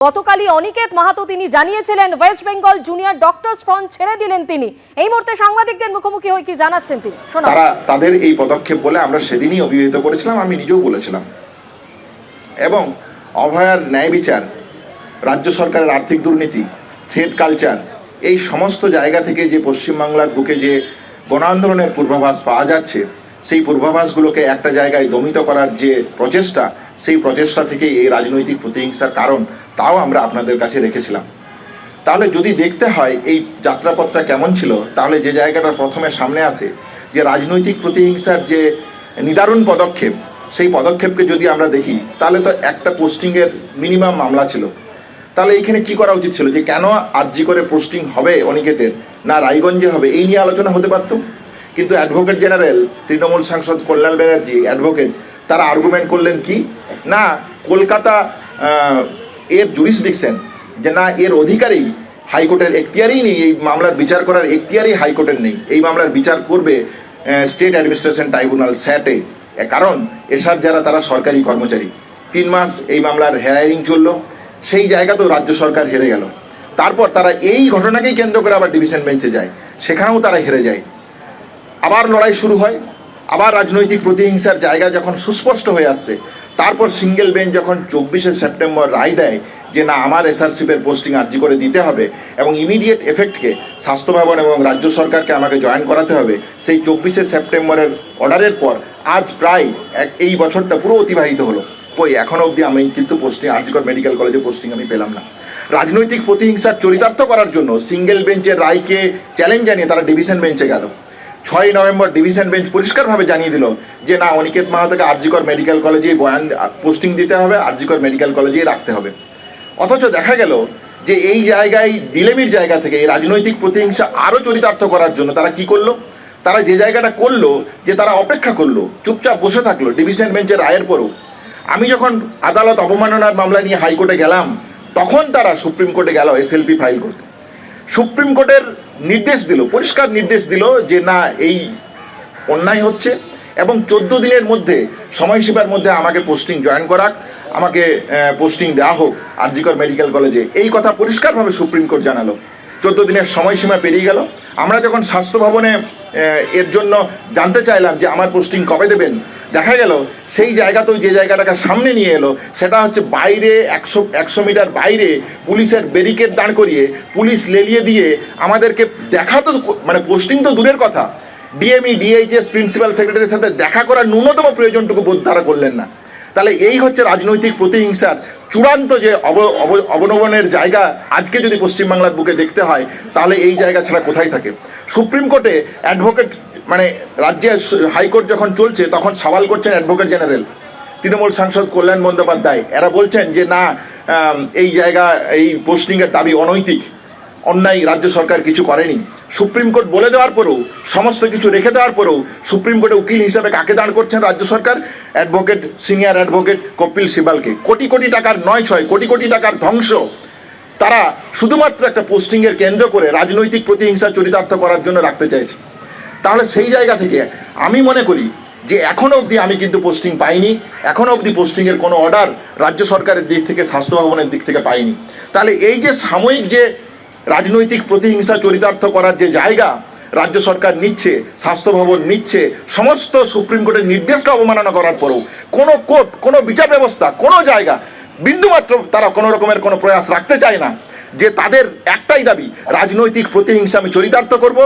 গতকালই অনিকেত মাহাতো তিনি জানিয়েছিলেন West Bengal junior doctors front ছেড়ে দিলেন তিনি। এই মুহূর্তে সাংবাদিকদের মুখোমুখি হয়ে কি জানাচ্ছেন তিনি, শোনাবো। তারা তাদের এই পদক্ষেপ বলে আমরা সেদিনই অভিহিত করেছিলাম, আমি নিজেও বলেছিলাম। এবং অভয়ার ন্যায় বিচার, রাজ্য সরকারের আর্থিক দুর্নীতি, থ্রেড কালচার, এই সমস্ত জায়গা থেকে যে পশ্চিমবাংলার বুকে যে গণ আন্দোলনের পূর্বাভাস পাওয়া যাচ্ছে, সেই পূর্বাভাসগুলোকে একটা জায়গায় দমিত করার যে প্রচেষ্টা, সেই প্রচেষ্টা থেকে এই রাজনৈতিক প্রতিহিংসার কারণ, তাও আমরা আপনাদের কাছে রেখেছিলাম। তাহলে যদি দেখতে হয় এই যাত্রাপথটা কেমন ছিল, তাহলে যে জায়গাটা প্রথমে সামনে আসে যে রাজনৈতিক প্রতিহিংসার যে নিদারুণ পদক্ষেপ, সেই পদক্ষেপকে যদি আমরা দেখি তাহলে তো একটা পোস্টিংয়ের মিনিমাম মামলা ছিল। তাহলে এইখানে কি করা উচিত ছিল, যে কেন আরজি করে পোস্টিং হবে অনিকেতের, না রায়গঞ্জে হবে, এই নিয়ে আলোচনা হতে পারত। কিন্তু অ্যাডভোকেট জেনারেল তৃণমূল সাংসদ কল্যাণ ব্যানার্জি অ্যাডভোকেট, তারা আর্গুমেন্ট করলেন কি না, কলকাতা এর জুরিসডিকশন, যে না এর অধিকারই হাইকোর্টের এখতিয়ারই নেই, এই মামলার বিচার করার এখতিয়ারই হাইকোর্টের নেই, এই মামলার বিচার করবে স্টেট অ্যাডমিনিস্ট্রেশন ট্রাইব্যুনাল স্যাটে। কারণ এসব যারা তারা সরকারি কর্মচারী, 3 মাস এই মামলার হেয়ারিং চললো, সেই জায়গাতেও রাজ্য সরকার হেরে গেল। তারপর তারা এই ঘটনাকেই কেন্দ্র করে আবার ডিভিশন বেঞ্চে যায়, সেখানেও তারা হেরে যায়। আবার লড়াই শুরু হয়, আবার রাজনৈতিক প্রতিহিংসার জায়গা যখন সুস্পষ্ট হয়ে আসছে, তারপর সিঙ্গেল বেঞ্চ যখন 24শে সেপ্টেম্বর রায় দেয় যে না আমার এসআরসিপের পোস্টিং আরজি করে দিতে হবে এবং ইমিডিয়েট এফেক্টকে স্বাস্থ্য ভবন এবং রাজ্য সরকারকে আমাকে জয়েন করাতে হবে, সেই 24শে সেপ্টেম্বরের অর্ডারের পর আজ প্রায় এই বছরটা পুরো অতিবাহিত হলো। কই এখনও অবধি আমি কিন্তু পোস্টিং আরজিকর মেডিকেল কলেজে পোস্টিং আমি পেলাম না। রাজনৈতিক প্রতিহিংসার চরিতার্থ করার জন্য সিঙ্গেল বেঞ্চের রায়কে চ্যালেঞ্জ জানিয়ে তারা ডিভিশন বেঞ্চে গেল। 6 নভেম্বর ডিভিশন বেঞ্চ পরিষ্কারভাবে জানিয়ে দিল যে না অনিকেত মাহাতোকে আরজিকর মেডিকেল কলেজেই পোস্টিং দিতে হবে, আরজিকর মেডিকেল কলেজেই রাখতে হবে। অথচ দেখা গেল যে এই জায়গায় ডিলেমির জায়গা থেকে এই রাজনৈতিক প্রতিহিংসা আরও চরিতার্থ করার জন্য তারা কি করলো, তারা যে জায়গাটা করলো যে তারা অপেক্ষা করলো, চুপচাপ বসে থাকলো ডিভিশন বেঞ্চের রায়ের পরও। আমি যখন আদালত অবমাননার মামলা নিয়ে হাইকোর্টে গেলাম, তখন তারা সুপ্রিম কোর্টে গেল এসএলপি ফাইল করতে। সুপ্রিম কোর্টের নির্দেশ দিল, পরিষ্কার নির্দেশ দিল যে না এই অন্যায় হচ্ছে এবং 14 দিনের মধ্যে সময়সীমার মধ্যে আমাকে পোস্টিং জয়েন করাক, আমাকে পোস্টিং দেওয়া হোক আরজিকর মেডিকেল কলেজে, এই কথা পরিষ্কারভাবে সুপ্রিম কোর্ট জানালো। 14 দিনের সময়সীমা পেরিয়ে গেল। আমরা যখন স্বাস্থ্য ভবনে এর জন্য জানতে চাইলাম যে আমার পোস্টিং কবে দেবেন, দেখা গেল সেই জায়গাতেও যে জায়গাটাকে সামনে নিয়ে এলো সেটা হচ্ছে বাইরে 100 মিটার বাইরে পুলিশের ব্যারিকেড দাঁড় করিয়ে, পুলিশ লেলিয়ে দিয়ে আমাদেরকে দেখা তো মানে পোস্টিং তো দূরের কথা, ডিএমই ডিএইচএস প্রিন্সিপাল সেক্রেটারির সাথে দেখা করার ন্যূনতম প্রয়োজনটুকু বোধ তারা করলেন না। তাহলে এই হচ্ছে রাজনৈতিক প্রতিহিংসার চূড়ান্ত যে অবনমনের জায়গা। আজকে যদি পশ্চিমবাংলার বুকে দেখতে হয় তাহলে এই জায়গা ছাড়া কোথায় থাকে। সুপ্রিম কোর্টে অ্যাডভোকেট মানে রাজ্যে হাইকোর্ট যখন চলছে তখন সওয়াল করছেন অ্যাডভোকেট জেনারেল তৃণমূল সাংসদ কল্যাণ বন্দ্যোপাধ্যায়, এরা বলছেন যে না এই জায়গা এই পোস্টিংয়ের দাবি অনৈতিক, অন্যায়, রাজ্য সরকার কিছু করেনি। সুপ্রিম কোর্ট বলে দেওয়ার পরেও, সমস্ত কিছু রেখে দেওয়ার পরেও সুপ্রিম কোর্টে উকিল হিসাবে কাকে দাঁড় করছেন রাজ্য সরকার? অ্যাডভোকেট, সিনিয়র অ্যাডভোকেট কপিল সিবালকে। কোটি কোটি টাকার 9-6 কোটি কোটি টাকার ধ্বংস তারা শুধুমাত্র একটা পোস্টিংয়ের কেন্দ্র করে রাজনৈতিক প্রতিহিংসা চরিতার্থ করার জন্য রাখতে চাইছে। তাহলে সেই জায়গা থেকে আমি মনে করি যে এখনও অবধি আমি কিন্তু পোস্টিং পাইনি, এখনও অবধি পোস্টিংয়ের কোনো অর্ডার রাজ্য সরকারের দিক থেকে, স্বাস্থ্য ভবনের দিক থেকে পাইনি। তাহলে এই যে সাময়িক যে রাজনৈতিক প্রতিহিংসা চরিতার্থ করার যে জায়গা রাজ্য সরকার নিচ্ছে, স্বাস্থ্য ভবন নিচ্ছে, সমস্ত সুপ্রিম কোর্টের নির্দেশকে অবমাননা করার পরেও কোনো কোর্ট, কোনো বিচার ব্যবস্থা, কোনো জায়গা বিন্দুমাত্র তারা কোনো রকমের কোনো প্রয়াস রাখতে চায় না যে তাদের একটাই দাবি রাজনৈতিক প্রতিহিংসা আমি চরিতার্থ করব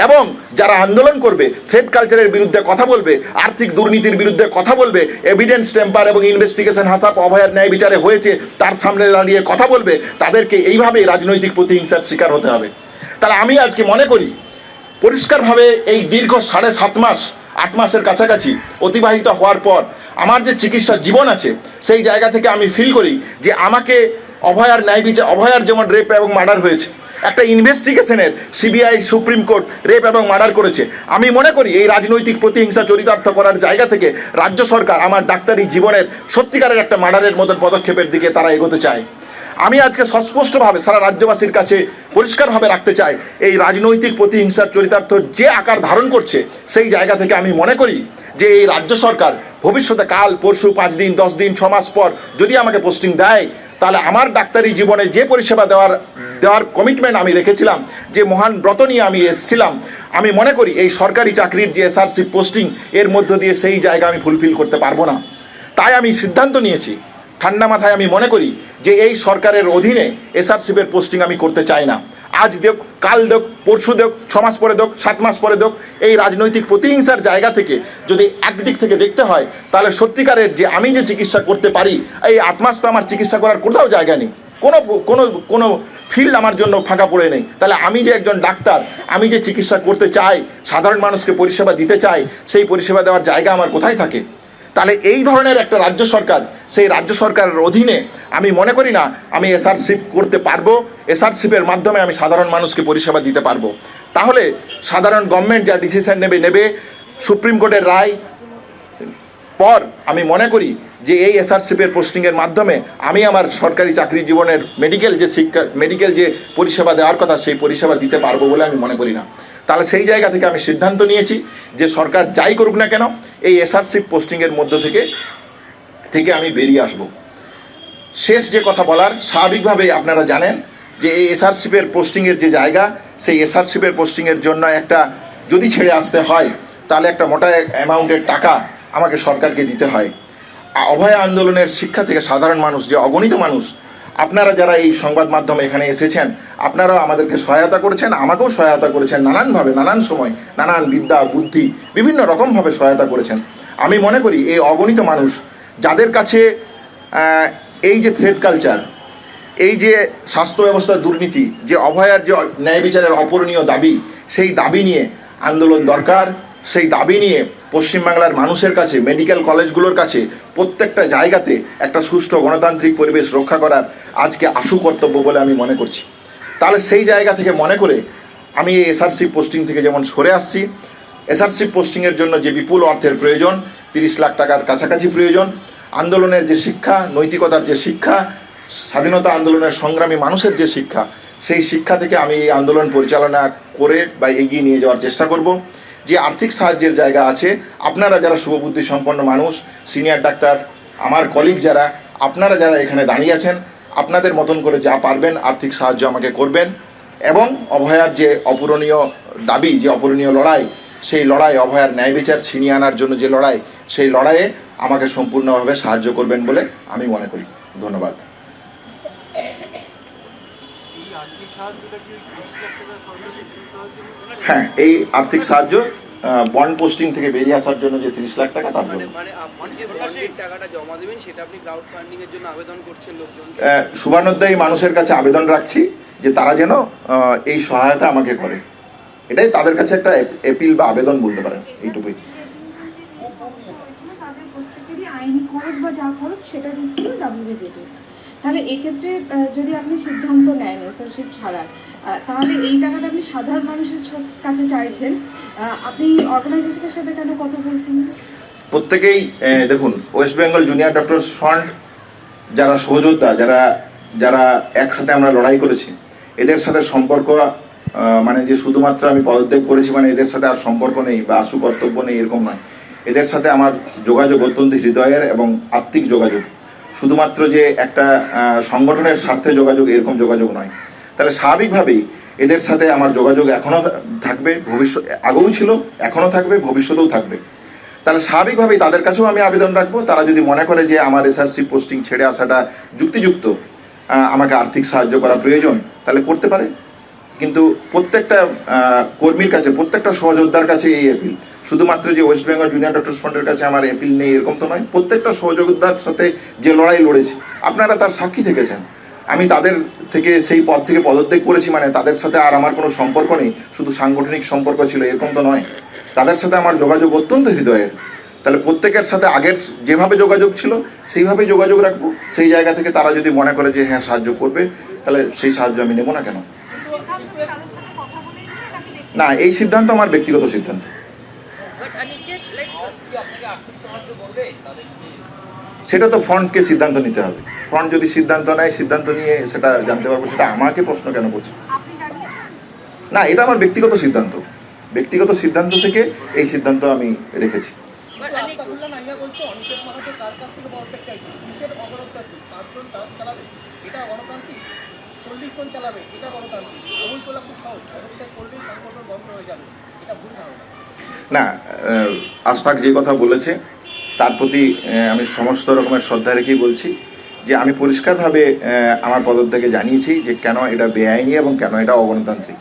এবং যারা আন্দোলন করবে, থ্রেড কালচারের বিরুদ্ধে কথা বলবে, আর্থিক দুর্নীতির বিরুদ্ধে কথা বলবে, এভিডেন্স টেম্পার এবং ইনভেস্টিগেশন হাসাপ অভয়ার ন্যায় বিচারে হয়েছে তার সামনে দাঁড়িয়ে কথা বলবে, তাদেরকে এইভাবেই রাজনৈতিক প্রতিহিংসার শিকার হতে হবে। তাহলে আমি আজকে মনে করি পরিষ্কারভাবে এই দীর্ঘ 7.5 মাস 8 মাসের কাছাকাছি অতিবাহিত হওয়ার পর আমার যে চিকিৎসার জীবন আছে, সেই জায়গা থেকে আমি ফিল করি যে আমাকে অভয়ার ন্যায় বিচার, অভয়ার যেমন রেপ এবং মার্ডার হয়েছে, একটা ইনভেস্টিগেশনের সিবিআই, সুপ্রিম কোর্ট রেপ এবং মার্ডার করেছে। আমি মনে করি এই রাজনৈতিক প্রতিহিংসা চরিতার্থ করার জায়গা থেকে রাজ্য সরকার আমার ডাক্তারি জীবনের সত্যিকারের একটা মার্ডারের মতন পদক্ষেপের দিকে তারা এগোতে চায়। আমি আজকে সস্পষ্টভাবে সারা রাজ্যবাসীর কাছে পরিষ্কারভাবে রাখতে চাই, এই রাজনৈতিক প্রতিহিংসার চরিতার্থ যে আকার ধারণ করছে, সেই জায়গা থেকে আমি মনে করি যে এই রাজ্য সরকার ভবিষ্যতে কাল পরশু 5 দিন 10 দিন 6 মাস পর যদি আমাকে পোস্টিং দেয়, তাহলে আমার ডাক্তারি জীবনে যে পরিষেবা দেওয়ার কমিটমেন্ট আমি রেখেছিলাম, যে মহান ব্রত নিয়ে আমি এসেছিলাম, আমি মনে করি এই সরকারি চাকরির যে এসআরসি পোস্টিং, এর মধ্য দিয়ে সেই জায়গা আমি ফুলফিল করতে পারবো না। তাই আমি সিদ্ধান্ত নিয়েছি, ঠান্ডা মাথায় আমি মনে করি যে এই সরকারের অধীনে এসআরসিপের পোস্টিং আমি করতে চাই না। আজ দেখ, কাল দেখ, পরশু দেখ, 6 মাস পরে দেখ, 7 মাস পরে দেখ, এই রাজনৈতিক প্রতিহিংসার জায়গা থেকে যদি একদিক থেকে দেখতে হয়, তাহলে সত্যিকারের যে আমি যে চিকিৎসা করতে পারি, এই 8 মাস তো আমার চিকিৎসা করার কোথাও জায়গা নেই, কোনো ফিল্ড আমার জন্য ফাঁকা পড়ে নেই। তাহলে আমি যে একজন ডাক্তার, আমি যে চিকিৎসা করতে চাই, সাধারণ মানুষকে পরিষেবা দিতে চাই, সেই পরিষেবা দেওয়ার জায়গা আমার কোথায় থাকে? তাহলে এই ধরনের একটা রাজ্য সরকার, সেই রাজ্য সরকারের অধীনে আমি মনে করি না আমি এসআরসিপ করতে পারবো। এসআরসিপের মাধ্যমে আমি সাধারণ মানুষকে পরিষেবা দিতে পারবো। তাহলে সাধারণ গভর্নমেন্ট যা ডিসিশন নেবে, সুপ্রিম কোর্টের রায় পর আমি মনে করি যে এই এসআরসিপের পোস্টিংয়ের মাধ্যমে আমি আমার সরকারি চাকরি জীবনের মেডিকেল যে পরিষেবা দেওয়ার কথা, সেই পরিষেবা দিতে পারবো বলে আমি মনে করি না। তাহলে সেই জায়গা থেকে আমি সিদ্ধান্ত নিয়েছি যে সরকার যাই করুক না কেন, এই এসআরসিপ পোস্টিংয়ের মধ্য থেকে আমি বেরিয়ে আসব। শেষ যে কথা বলার, স্বাভাবিকভাবেই আপনারা জানেন যে এই এসআরসিপের পোস্টিংয়ের যে জায়গা, সেই এসআরসিপের পোস্টিংয়ের জন্য একটা যদি ছেড়ে আসতে হয়, তাহলে একটা মোটা অ্যামাউন্টের টাকা আমাকে সরকারকে দিতে হয়। অভয় আন্দোলনের শিক্ষা থেকে সাধারণ মানুষ, যে অগণিত মানুষ, আপনারা যারা এই সংবাদ মাধ্যমে এখানে এসেছেন, আপনারাও আমাদেরকে সহায়তা করেছেন, আমাকেও সহায়তা করেছেন, নানানভাবে, নানান সময়, নানান বিদ্যা বুদ্ধি, বিভিন্ন রকমভাবে সহায়তা করেছেন। আমি মনে করি এই অগণিত মানুষ, যাদের কাছে এই যে থ্রেড কালচার, এই যে স্বাস্থ্য ব্যবস্থার দুর্নীতি, যে অভয়ার যে ন্যায় বিচারের অপূরণীয় দাবি, সেই দাবি নিয়ে আন্দোলন দরকার। সেই দাবি নিয়ে পশ্চিমবাংলার মানুষের কাছে, মেডিকেল কলেজগুলোর কাছে, প্রত্যেকটা জায়গাতে একটা সুষ্ঠু গণতান্ত্রিক পরিবেশ রক্ষা করার আজকে আশু কর্তব্য বলে আমি মনে করছি। তাহলে সেই জায়গা থেকে মনে করে আমি এই এসআরসি পোস্টিং থেকে যেমন সরে আসছি, এসআরসি পোস্টিংয়ের জন্য যে বিপুল অর্থের প্রয়োজন, 30 লাখ টাকার কাছাকাছি প্রয়োজন, আন্দোলনের যে শিক্ষা, নৈতিকতার যে শিক্ষা, স্বাধীনতা আন্দোলনের সংগ্রামী মানুষের যে শিক্ষা, সেই শিক্ষা থেকে আমি এই আন্দোলন পরিচালনা করে বা এগিয়ে নিয়ে যাওয়ার চেষ্টা করব। যে আর্থিক সাহায্যের জায়গা আছে, আপনারা যারা শুভবুদ্ধি সম্পন্ন মানুষ, সিনিয়র ডাক্তার, আমার কলিগ যারা, আপনারা যারা এখানে দাঁড়িয়ে আছেন, আপনাদের মতন করে যা পারবেন আর্থিক সাহায্য আমাকে করবেন। এবং অভয়ার যে অপূরণীয় দাবি, যে অপূরণীয় লড়াই, সেই লড়াই, অভয়ার ন্যায় বিচার ছিনিয়ে আনার জন্য যে লড়াই, সেই লড়াইয়ে আমাকে সম্পূর্ণভাবে সাহায্য করবেন বলে আমি মনে করি। ধন্যবাদ। হ্যাঁ, এই আর্থিক সাহায্য বন্ড পোস্টিং থেকে বেরিয়ে আসার জন্য যে 30 লাখ টাকা, তার জন্য। শুভানুধ্যায়ী মানুষের কাছে আবেদন রাখছি যে তারা যেন এই সহায়তা আমাকে করে। এটাই তাদের কাছে একটা এপিল বা আবেদন বলতে পারেন, এইটুকুই। আইনি খরচ বা যা খরচ সেটা দিচ্ছিল WBJD। তাহলে এক্ষেত্রে যদি আপনি সিদ্ধান্ত নেন এসআরসিপ ছাড়ার, তাহলে এই টাকাটা আপনি সাধারণ মানুষের কাছে চাইছেন, আপনি অর্গানাইজেশনের সাথে কেন কথা বলছেন? প্রত্যেকেই দেখুন, West Bengal junior doctors fund যারা সহযোদ্ধা, যারা একসাথে আমরা লড়াই করেছি, এদের সাথে সম্পর্ক মানে যে শুধুমাত্র আমি পদত্যাগ করেছি মানে এদের সাথে আর সম্পর্ক নেই বা আশু কর্তব্য নেই, এরকম নয়। এদের সাথে আমার যোগাযোগ অত্যন্ত হৃদয়ের এবং আত্মিক যোগাযোগ, শুধুমাত্র যে একটা সংগঠনের স্বার্থে যোগাযোগ, এরকম যোগাযোগ নয়। তাহলে স্বাভাবিকভাবেই এদের সাথে আমার যোগাযোগ এখনও থাকবে, আগেও ছিল, এখনও থাকবে, ভবিষ্যতেও থাকবে। তাহলে স্বাভাবিকভাবেই তাদের কাছেও আমি আবেদন রাখবো, তারা যদি মনে করে যে আমার এসআরসি পোস্টিং ছেড়ে আসাটা যুক্তিযুক্ত, আমাকে আর্থিক সাহায্য করা প্রয়োজন, তাহলে করতে পারে। কিন্তু প্রত্যেকটা কর্মীর কাছে, প্রত্যেকটা সহযোদ্ধার কাছে এই এপিল, শুধুমাত্র যে ওয়েস্ট বেঙ্গল জুনিয়র ডক্টরস ফান্ডের কাছে আমার এপিল নেই এরকম তো নয়। প্রত্যেকটা সহযোদ্ধার সাথে যে লড়াই লড়েছি, আপনারা তার সাক্ষী থেকেছেন। আমি তাদের থেকে সেই পদ থেকে পদত্যাগ করেছি মানে তাদের সাথে আর আমার কোনো সম্পর্ক নেই, শুধু সাংগঠনিক সম্পর্ক ছিল এরকম তো নয়। তাদের সাথে আমার যোগাযোগ অত্যন্ত হৃদয়ের। তাহলে প্রত্যেকের সাথে আগের যেভাবে যোগাযোগ ছিল সেইভাবেই যোগাযোগ রাখবো। সেই জায়গা থেকে তারা যদি মনে করে যে হ্যাঁ সাহায্য করবে, তাহলে সেই সাহায্য আমি নেব না কেন? না, এই সিদ্ধান্ত আমার ব্যক্তিগত সিদ্ধান্ত। সেটা তো ফ্রন্টকে সিদ্ধান্ত নিতে হবে। ফ্রন্ট যদি সিদ্ধান্ত নেয়, সিদ্ধান্ত নিয়ে সেটা জানতে পারবো, সেটা আমাকে প্রশ্ন কেন করছে? না, এটা আমার ব্যক্তিগত সিদ্ধান্ত। ব্যক্তিগত সিদ্ধান্ত থেকে এই সিদ্ধান্ত আমি রেখেছি। না, আশফাক যে কথা বলেছে তার প্রতি আমি সমস্ত রকমের শ্রদ্ধা রেখেই বলছি যে আমি পরিষ্কারভাবে আমার পদত্যাগে জানিয়েছি যে কেন এটা বেআইনি এবং কেন এটা অগণতান্ত্রিক।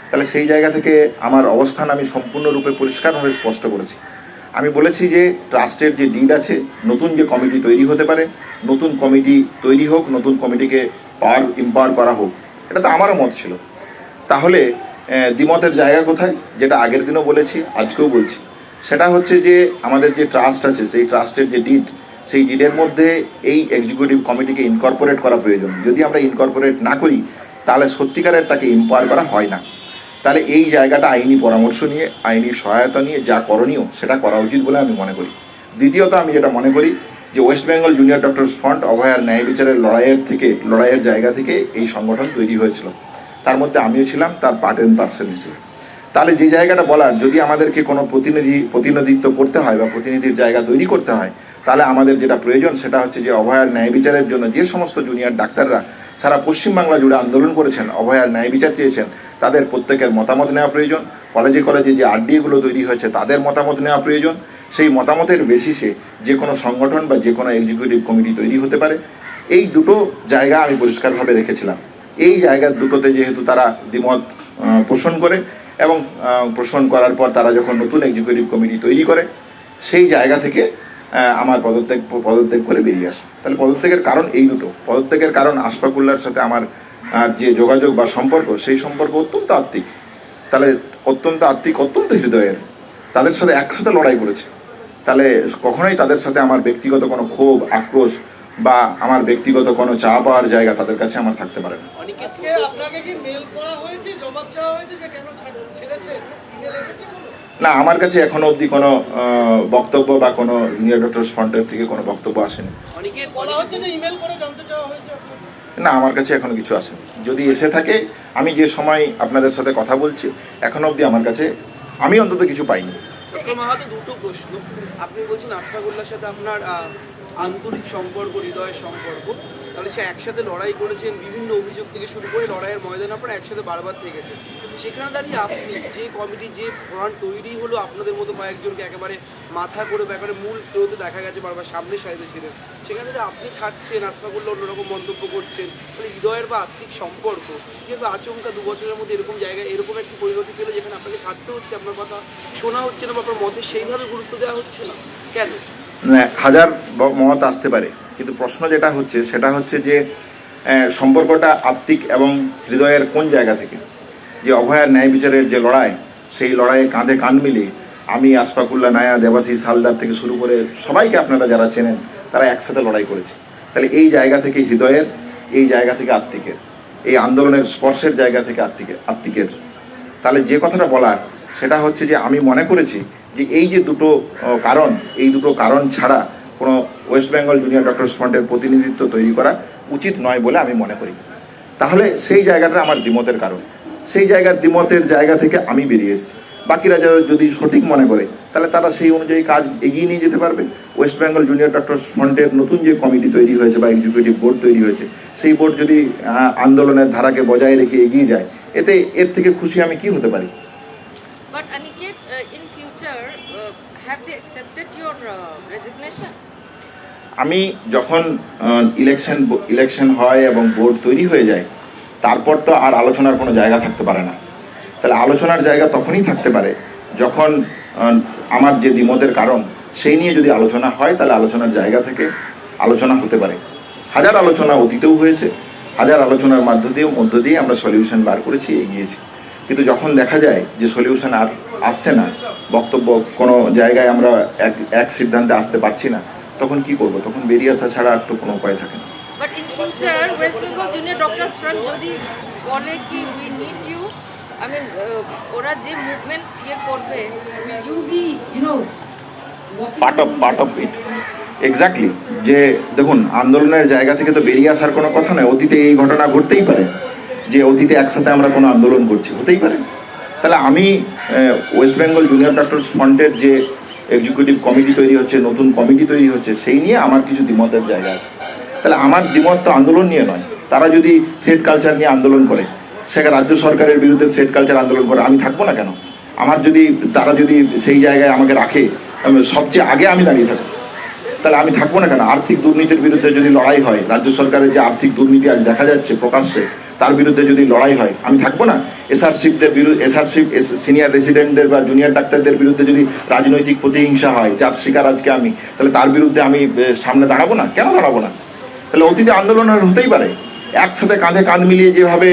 তাহলে সেই জায়গা থেকে আমার অবস্থান আমি সম্পূর্ণরূপে পরিষ্কারভাবে স্পষ্ট করেছি। আমি বলেছি যে ট্রাস্টের যে ডিড আছে, নতুন যে কমিটি তৈরি হতে পারে, নতুন কমিটি তৈরি হোক, নতুন কমিটিকে এম্পাওয়ার করা হোক, এটা তো আমারও মত ছিল। তাহলে দ্বিমতের জায়গা কোথায়? যেটা আগের দিনও বলেছি, আজকেও বলছি, সেটা হচ্ছে যে আমাদের যে ট্রাস্ট আছে, সেই ট্রাস্টের যে ডিড, সেই ডিডের মধ্যে এই এক্সিকিউটিভ কমিটিকে ইনকর্পোরেট করা প্রয়োজন। যদি আমরা ইনকর্পোরেট না করি তাহলে সত্যিকারের তাকে এম্পাওয়ার করা হয় না। তাহলে এই জায়গাটা আইনি পরামর্শ নিয়ে, আইনি সহায়তা নিয়ে যা করণীয় সেটা করা উচিত বলে আমি মনে করি। দ্বিতীয়ত আমি যেটা মনে করি যে West Bengal junior doctors front অভয়ার ন্যায় বিচারের লড়াইয়ের জায়গা থেকে এই সংগঠন তৈরি হয়েছিল। তার মধ্যে আমিও ছিলাম তার পার্ট অ্যান্ড পার্সেল হিসেবে। তাহলে যে জায়গাটা বলার, যদি আমাদেরকে কোনো প্রতিনিধিত্ব করতে হয় বা প্রতিনিধির জায়গা তৈরি করতে হয়, তাহলে আমাদের যেটা প্রয়োজন সেটা হচ্ছে যে অভয়ার ন্যায় বিচারের জন্য যে সমস্ত জুনিয়র ডাক্তাররা সারা পশ্চিমবাংলা জুড়ে আন্দোলন করেছেন, অভয়ার ন্যায় বিচার চেয়েছেন, তাদের প্রত্যেকের মতামত নেওয়া প্রয়োজন। কলেজে কলেজে যে আরডিএগুলো তৈরি হয়েছে তাদের মতামত নেওয়া প্রয়োজন। সেই মতামতের বেসিসে যে কোনো সংগঠন বা যে কোনো এক্সিকিউটিভ কমিটি তৈরি হতে পারে। এই দুটো জায়গা আমি পরিষ্কারভাবে রেখেছিলাম। এই জায়গার দুটোতে যেহেতু তারা দ্বিমত পোষণ করে এবং পোষণ করার পর তারা যখন নতুন এক্সিকিউটিভ কমিটি তৈরি করে, সেই জায়গা থেকে আমার পদত্যাগ করে বেরিয়ে আসে। তাহলে পদত্যাগের কারণ এই দুটো। পদত্যাগের কারণ আশফাকুল্লাহর সাথে আমার যে যোগাযোগ বা সম্পর্ক, সেই সম্পর্ক অত্যন্ত আত্মিক। তাহলে অত্যন্ত আত্মিক, অত্যন্ত হৃদয়ের। তাদের সাথে একসাথে লড়াই করেছে। তাহলে কখনোই তাদের সাথে আমার ব্যক্তিগত কোনো ক্ষোভ, আক্রোশ বা আমার ব্যক্তিগত কোনো চাওয়া পাওয়ার জায়গা তাদের কাছে আমার থাকতে পারে না। না, আমার কাছে এখনো অবধি কোনো বক্তব্য বা কোনো জুনিয়র ডক্টরস ফ্রন্টের থেকে কোনো বক্তব্য আসেনি। না, আমার কাছে এখনো কিছু আসেনি। যদি এসে থাকে, আমি যে সময় আপনাদের সাথে কথা বলছি, এখনো অবধি আমার কাছে আমি অন্তত কিছু পাইনি। ডক্টর মাহাতো, দুটো প্রশ্ন। আপনি বলছেন আশফাকুল্লাহর সাথে আপনার আন্তরিক সম্পর্ক, হৃদয়ের সম্পর্ক, তাহলে সে একসাথে লড়াই করেছেন, বিভিন্ন অভিযোগ থেকে শুরু করে লড়াইয়ের ময়দানে আপনারা একসাথে বারবার থেকেছেন। সেখানে দাঁড়িয়ে আপনি যে কমিটি, যে ফ্রন্ট তৈরি হলো, আপনাদের মতো কয়েকজনকে একেবারে মাথা করে ব্যাপারে মূল স্রোতে দেখা গেছে বারবার সামনের সারিতে ছিলেন, সেখানে যে আপনি ছাড়ছেন, আশফাকুল্লাহ অন্যরকম মন্তব্য করছেন, মানে হৃদয়ের বা আত্মিক সম্পর্ক যেহেতু আচমকা 2 বছরের মধ্যে এরকম জায়গায় এরকম একটি পরিণতি পেলে, যেখানে আপনাকে ছাড়তে হচ্ছে, আপনার কথা শোনা হচ্ছে না বা আপনার মতে সেইভাবে গুরুত্ব দেওয়া হচ্ছে না, কেন? হাজার মত আসতে পারে, কিন্তু প্রশ্ন যেটা হচ্ছে সেটা হচ্ছে যে সম্পর্কটা আত্মিক এবং হৃদয়ের কোন জায়গা থেকে? যে অভয়ার ন্যায় বিচারের যে লড়াই, সেই লড়াইয়ে কাঁধে কাঁধ মিলিয়ে আমি, আশফাকুল্লাহ, নায়া, দেবাশিস হালদার থেকে শুরু করে সবাইকে আপনারা যারা চেনেন, তারা একসাথে লড়াই করেছে। তাহলে এই জায়গা থেকে হৃদয়ের, এই জায়গা থেকে আত্মিকের, এই আন্দোলনের স্পর্শের জায়গা থেকে আত্মিকের। তাহলে যে কথাটা বলার সেটা হচ্ছে যে আমি মনে করেছি যে এই যে দুটো কারণ, এই দুটো কারণ ছাড়া কোনো ওয়েস্ট বেঙ্গল জুনিয়র ডক্টরস ফ্রন্টের প্রতিনিধিত্ব তৈরি করা উচিত নয় বলে আমি মনে করি। তাহলে সেই জায়গাটা আমার দ্বিমতের কারণ। সেই দ্বিমতের জায়গা থেকে আমি বেরিয়ে এসেছি। বাকিরা যদি সঠিক মনে করে তাহলে তারা সেই অনুযায়ী কাজ এগিয়ে নিয়ে যেতে পারবে। ওয়েস্ট বেঙ্গল জুনিয়র ডক্টরস ফ্রন্টের নতুন যে কমিটি তৈরি হয়েছে বা এক্সিকিউটিভ বোর্ড তৈরি হয়েছে, সেই বোর্ড যদি আন্দোলনের ধারাকে বজায় রেখে এগিয়ে যায়, এর থেকে খুশি আমি কি হতে পারি? But Aniket, in future, have they accepted your resignation? আমি যখন ইলেকশন হয় এবং বোর্ড তৈরি হয়ে যায়, তারপর তো আর আলোচনার কোনো জায়গা থাকতে পারে না। তাহলে আলোচনার জায়গা তখনই থাকতে পারে যখন আমার যে দ্বিমতের কারণ সেই নিয়ে যদি আলোচনা হয়, তাহলে আলোচনার জায়গা থেকে আলোচনা হতে পারে। হাজার আলোচনা অতীতেও হয়েছে, হাজার আলোচনার মধ্য দিয়ে আমরা সলিউশন বার করেছি, এগিয়েছি। কিন্তু যখন দেখা যায় যে সলিউশন আর আসছে না, বক্তব্য কোনো জায়গায় আমরা এক সিদ্ধান্তে আসতে পারছি না, তখন কি করব? তখন বেরিয়ে আসা ছাড়া আর তো কোনো উপায় থাকে না। But in future, West Bengal Junior Doctors Front যদি বলে কি we need you, I mean, ওরা যে মুভমেন্ট করবে, will you be, part of it. Exactly, যে দেখুন আন্দোলনের জায়গা থেকে তো বেরিয়ে আসার কোনো কথা নয়। অতীতে এই ঘটনা ঘটতেই পারে যে অতীতে একসাথে আমরা কোনো আন্দোলন করছি, হতেই পারে। তাহলে আমি ওয়েস্ট বেঙ্গল জুনিয়র ডক্টরস ফ্রন্টের যে এক্সিকিউটিভ কমিটি তৈরি হচ্ছে, নতুন কমিটি তৈরি হচ্ছে, সেই নিয়ে আমার কিছু দ্বিমতের জায়গা আছে। তাহলে আমার দ্বিমত তো আন্দোলন নিয়ে নয়। তারা যদি থ্রেড কালচার নিয়ে আন্দোলন করে, সেখানে রাজ্য সরকারের বিরুদ্ধে থ্রেড কালচার আন্দোলন করে, আমি থাকবো না কেন? আমার যদি তারা যদি সেই জায়গায় আমাকে রাখে, সবচেয়ে আগে আমি দাঁড়িয়ে থাকবো, তাহলে আমি থাকবো না কেন? আর্থিক দুর্নীতির বিরুদ্ধে যদি লড়াই হয়, রাজ্য সরকারের যে আর্থিক দুর্নীতি আজ দেখা যাচ্ছে প্রকাশ্যে, তার বিরুদ্ধে যদি লড়াই হয়, আমি থাকবো না? এসআরসিপদের বিরুদ্ধে, এসআরসিপ সিনিয়র রেসিডেন্টদের বা জুনিয়র ডাক্তারদের বিরুদ্ধে যদি রাজনৈতিক প্রতিহিংসা হয়, যার শিকার আজকে আমি, তাহলে তার বিরুদ্ধে আমি সামনে দাঁড়াবো না? কেন দাঁড়াবো না? তাহলে অতীতে আন্দোলন হতেই পারে। একসাথে কাঁধে কাঁধ মিলিয়ে যেভাবে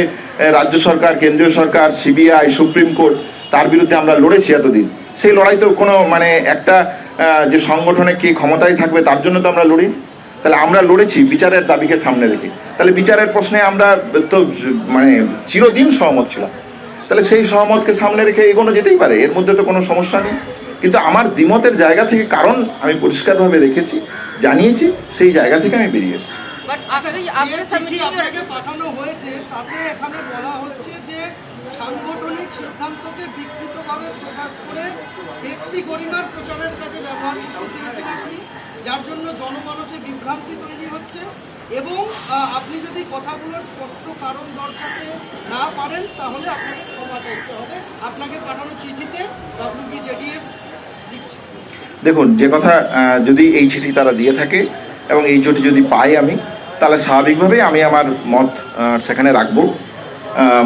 রাজ্য সরকার, কেন্দ্রীয় সরকার, সিবিআই, সুপ্রিম কোর্ট, তার বিরুদ্ধে আমরা লড়েছি এতদিন, সেই লড়াই তো কোনো মানে একটা যে সংগঠনে কে ক্ষমতায় থাকবে তার জন্য তো আমরা লড়ি। তাহলে আমরা লড়েছি বিচারের দাবিকে সামনে রেখে। তাহলে বিচারের প্রশ্নে আমরা তো মানে চিরদিন সহমত ছিলাম। তাহলে সেই সহমতকে সামনে রেখে এগোনো যেতেই পারে, এর মধ্যে তো কোনো সমস্যা নেই। কিন্তু আমার দ্বিমতের জায়গা থেকে, কারণ আমি পরিষ্কারভাবে রেখেছি, জানিয়েছি, সেই জায়গা থেকে আমি বেরিয়ে এসেছি। বাট যে চিঠি আপনাকে পাঠানো হয়েছে তাতে এখানে বলা হচ্ছে যে সাংগঠনিক সিদ্ধান্তকে বিকৃতভাবে প্রকাশ করে ব্যক্তি গরিমার প্রচারের কাজে ব্যবহার করতে চেয়েছেন আপনি, যার জন্য জনমানসে বিভ্রান্তি তৈরি হচ্ছে, এবং আপনি যদি কথাগুলোর স্পষ্ট কারণ দর্শাতে না পারেন তাহলে আপনাকে ক্ষমা চাইতে হবে। আপনাকে পাঠানো চিঠিতে WBJDF দিচ্ছে। দেখুন, যে কথা যদি এই চিঠি তারা দিয়ে থাকে এবং এই চিঠি যদি পাই আমি, তাহলে স্বাভাবিকভাবেই আমি আমার মত সেখানে রাখবো,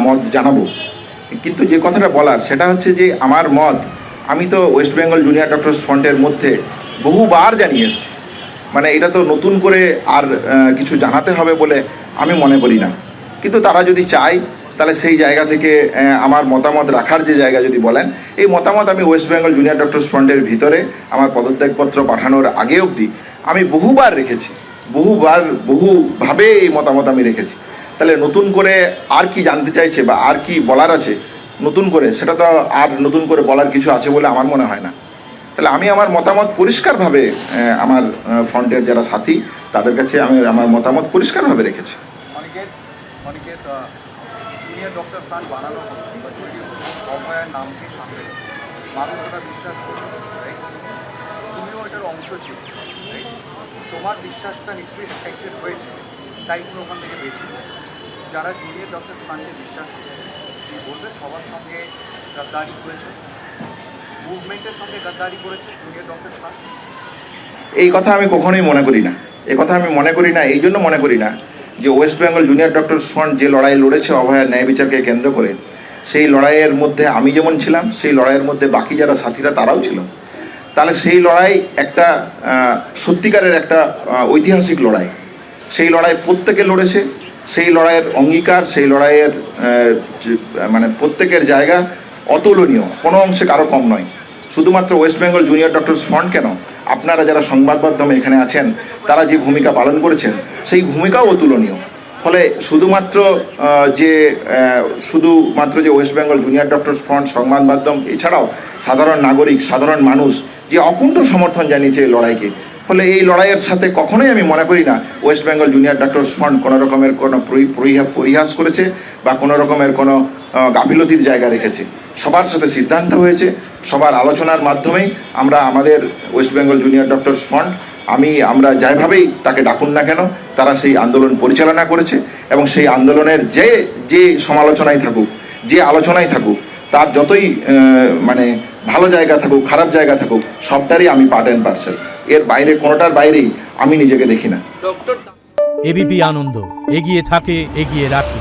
মত জানাবো। কিন্তু যে কথাটা বলার সেটা হচ্ছে যে আমার মত আমি তো ওয়েস্ট বেঙ্গল জুনিয়র ডক্টরস ফ্রন্টের মধ্যে বহুবার জানিয়ে এসেছি। মানে এটা তো নতুন করে আর কিছু জানাতে হবে বলে আমি মনে করি না। কিন্তু তারা যদি চায়, তাহলে সেই জায়গা থেকে আমার মতামত রাখার যে জায়গা যদি বলেন, এই মতামত আমি ওয়েস্ট বেঙ্গল জুনিয়র ডক্টরস ফ্রন্টের ভিতরে আমার পদত্যাগপত্র পাঠানোর আগে অবধি আমি বহুবার রেখেছি, বহুভাবে এই মতামত আমি রেখেছি। তাহলে নতুন করে আর কি জানতে চাইছে বা আর কি বলার আছে নতুন করে, সেটা তো আর নতুন করে বলার কিছু আছে বলে আমার মনে হয় না। তাহলে আমি আমার মতামত পরিষ্কারভাবে আমার ফ্রন্টের যারা সাথী তাদের কাছে আমি আমার মতামত পরিষ্কারভাবে রেখেছি। অনেকে জুনিয়র ডক্টর ফ্রন্ট বানানো বা যদি অভয়ার নামকে সামনে মানুষ ওটা বিশ্বাস করবে, রাইট? তুমিও এটার অংশ ছিল, রাইট? তোমার বিশ্বাসটা নিশ্চয়ই এফেক্টেড হয়েছে, তাই তুমি ওখান থেকে বেরিয়ে। যারা জুনিয়র ডক্টর ফ্রন্টে বিশ্বাস করছে, তুমি বলবে সবার সঙ্গে গাদ্দারি করেছে, মুভমেন্টের সঙ্গে গাদ্দারি করেছে জুনিয়র ডক্টর ফ্রন্ট? এই কথা আমি কখনোই মনে করি না। এই কথা আমি মনে করি না, এই জন্য মনে করি না যে West Bengal junior doctors front যে লড়াই লড়েছে অভয়ার ন্যায় বিচারকে কেন্দ্র করে, সেই লড়াইয়ের মধ্যে আমি যেমন ছিলাম, সেই লড়াইয়ের মধ্যে বাকি যারা সাথীরা তারাও ছিল। তাহলে সেই লড়াই একটা সত্যিকারের একটা ঐতিহাসিক লড়াই। সেই লড়াই প্রত্যেকে লড়েছে, সেই লড়াইয়ের অঙ্গীকার, সেই লড়াইয়ের মানে প্রত্যেকের জায়গা অতুলনীয়, কোনো অংশে কারো কম নয়। শুধুমাত্র West Bengal junior doctors front কেন, আপনারা যারা সংবাদ মাধ্যমে এখানে আছেন তারা যে ভূমিকা পালন করেছেন সেই ভূমিকাও অতুলনীয়। ফলে শুধুমাত্র যে West Bengal junior doctors front, সংবাদ মাধ্যম, এছাড়াও সাধারণ নাগরিক, সাধারণ মানুষ যে অকুণ্ঠ সমর্থন জানিয়েছে এই লড়াইকে। ফলে এই লড়াইয়ের সাথে কখনোই আমি মনে করি না West Bengal junior doctors front কোনো রকমের কোনো পরিহাস করেছে বা কোনো রকমের কোনো গাফিলতির জায়গা রেখেছে। সবার সাথে সিদ্ধান্ত হয়েছে, সবার আলোচনার মাধ্যমেই আমরা আমাদের West Bengal junior doctors front আমরা যেভাবেই তাকে ডাকুন না কেন, তারা সেই আন্দোলন পরিচালনা করেছে এবং সেই আন্দোলনের যে সমালোচনায় থাকুক, যে আলোচনায় থাকুক, তার যতই মানে ভালো জায়গা থাকুক, খারাপ জায়গা থাকুক, সবটারই আমি পার্ট অ্যান্ড পার্সেল। এর বাইরে কোনোটার বাইরেই আমি নিজেকে দেখি না। এবিপি আনন্দ, এগিয়ে থাকে, এগিয়ে রাখে।